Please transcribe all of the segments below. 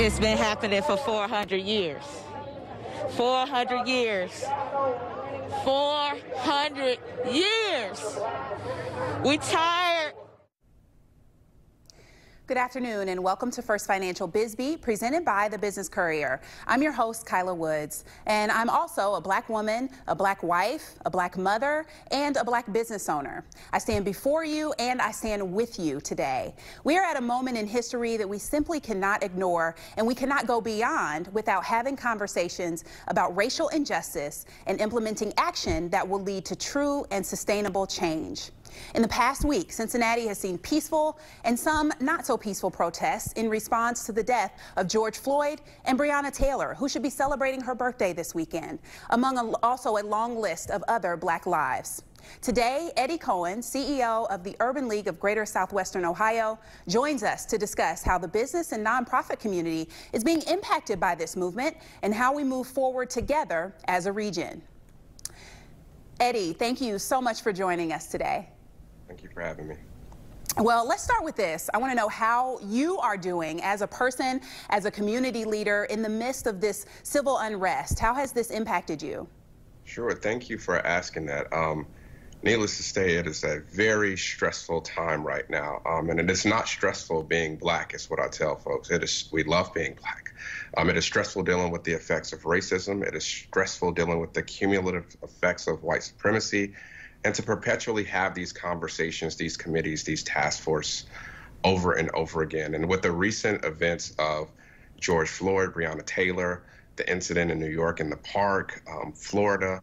It's been happening for 400 years. 400 years. 400 years. We tired. Good afternoon and welcome to First Financial BizBeat, presented by the Business Courier. I'm your host, Kyla Woods, and I'm also a black woman, a black wife, a black mother, and a black business owner. I stand before you and I stand with you today. We are at a moment in history that we simply cannot ignore, and we cannot go beyond without having conversations about racial injustice and implementing action that will lead to true and sustainable change. In the past week, Cincinnati has seen peaceful and some not so peaceful protests in response to the death of George Floyd and Breonna Taylor, who should be celebrating her birthday this weekend, among also a long list of other black lives. Today, Eddie Cohen, CEO of the Urban League of Greater Southwestern Ohio, joins us to discuss how the business and nonprofit community is being impacted by this movement and how we move forward together as a region. Eddie, thank you so much for joining us today. Thank you for having me. Well, let's start with this. I want to know how you are doing as a person, as a community leader in the midst of this civil unrest. How has this impacted you? Sure. Thank you for asking that. Needless to say, it is a very stressful time right now. And it is not stressful being black, is what I tell folks. We love being black. It is stressful dealing with the effects of racism. It is stressful dealing with the cumulative effects of white supremacy. And to perpetually have these conversations, these committees, these task force over and over again. And with the recent events of George Floyd, Breonna Taylor, the incident in New York in the park, Florida,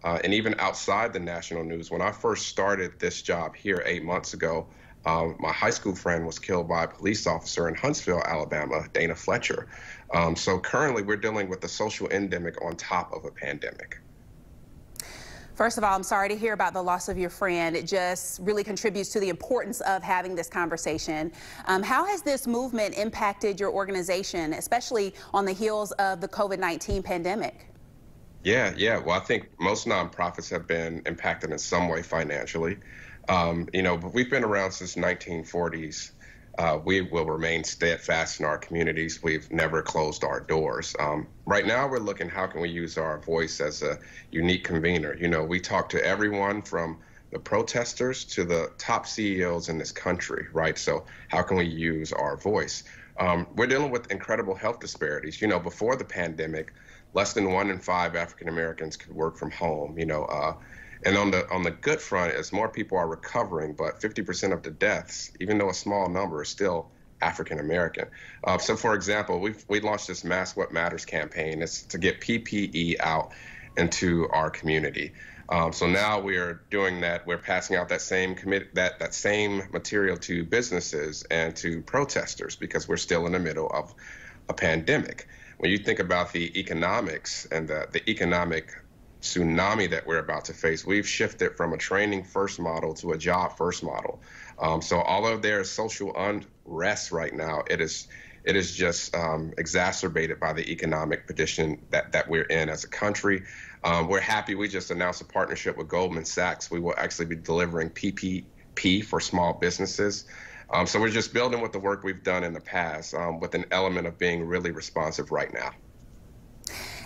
and even outside the national news. When I first started this job here 8 months ago, my high school friend was killed by a police officer in Huntsville, Alabama, Dana Fletcher. So currently we're dealing with a social endemic on top of a pandemic. First of all, I'm sorry to hear about the loss of your friend. It just really contributes to the importance of having this conversation. How has this movement impacted your organization, especially on the heels of the COVID-19 pandemic? Yeah. Well, I think most nonprofits have been impacted in some way financially. But we've been around since 1940s. We will remain steadfast in our communities. We've never closed our doors. Right now, we're looking how can we use our voice as a unique convener. We talk to everyone from the protesters to the top CEOs in this country, right? So how can we use our voice? We're dealing with incredible health disparities. Before the pandemic, less than 1 in 5 African Americans could work from home. And on the good front, as more people are recovering, but 50% of the deaths, even though a small number, is still African American. So, for example, we launched this Mask What Matters campaign. It's to get PPE out into our community. So now we are doing that. We're passing out that same that same material to businesses and to protesters because we're still in the middle of a pandemic. When you think about the economics and the economic tsunami that we're about to face, we've shifted from a training first model to a job first model. So although there is social unrest right now, it is just exacerbated by the economic condition that we're in as a country. We're happy. We just announced a partnership with Goldman Sachs. We will actually be delivering PPP for small businesses. So we're just building with the work we've done in the past with an element of being really responsive right now.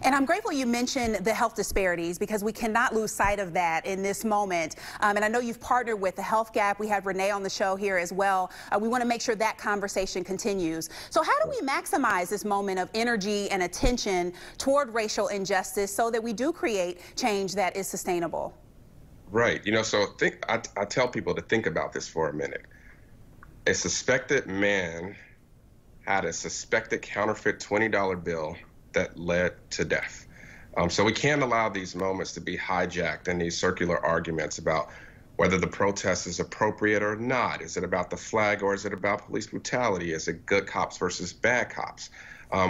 And I'm grateful you mentioned the health disparities because we cannot lose sight of that in this moment. And I know you've partnered with the Health Gap. We have Renee on the show here as well. We want to make sure that conversation continues. So how do we maximize this moment of energy and attention toward racial injustice so that we do create change that is sustainable? Right. So I tell people to think about this for a minute. A suspected man had a suspected counterfeit $20 bill that led to death. So we can't allow these moments to be hijacked in these circular arguments about whether the protest is appropriate or not. Is it about the flag or is it about police brutality? Is it good cops versus bad cops?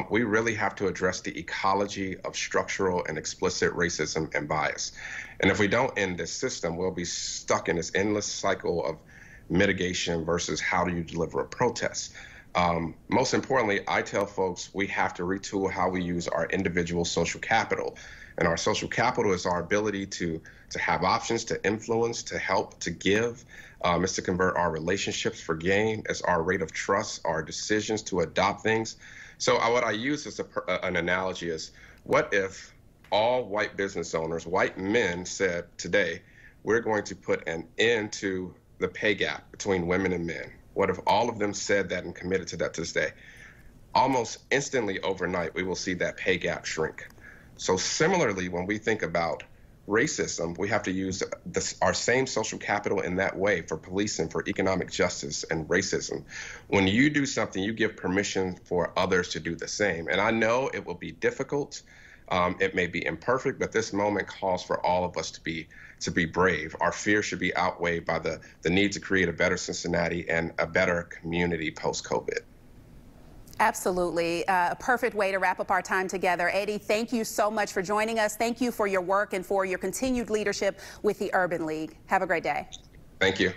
We really have to address the ecology of structural and explicit racism and bias. And if we don't end this system, we'll be stuck in this endless cycle of mitigation versus how do you deliver a protest. Most importantly, I tell folks we have to retool how we use our individual social capital. And our social capital is our ability to have options, to influence, to help, to give. It's to convert our relationships for gain. It's our rate of trust, our decisions to adopt things. So what I use as an analogy is, what if all white business owners, white men, said today, we're going to put an end to the pay gap between women and men? What if all of them said that and committed to that this day? Almost instantly overnight, we will see that pay gap shrink. So similarly, when we think about racism, we have to use our same social capital in that way for policing, for economic justice and racism. When you do something, you give permission for others to do the same. And I know it will be difficult. It may be imperfect, but this moment calls for all of us to be brave. Our fear should be outweighed by the need to create a better Cincinnati and a better community post-COVID. Absolutely. A perfect way to wrap up our time together. Eddie, thank you so much for joining us. Thank you for your work and for your continued leadership with the Urban League. Have a great day. Thank you.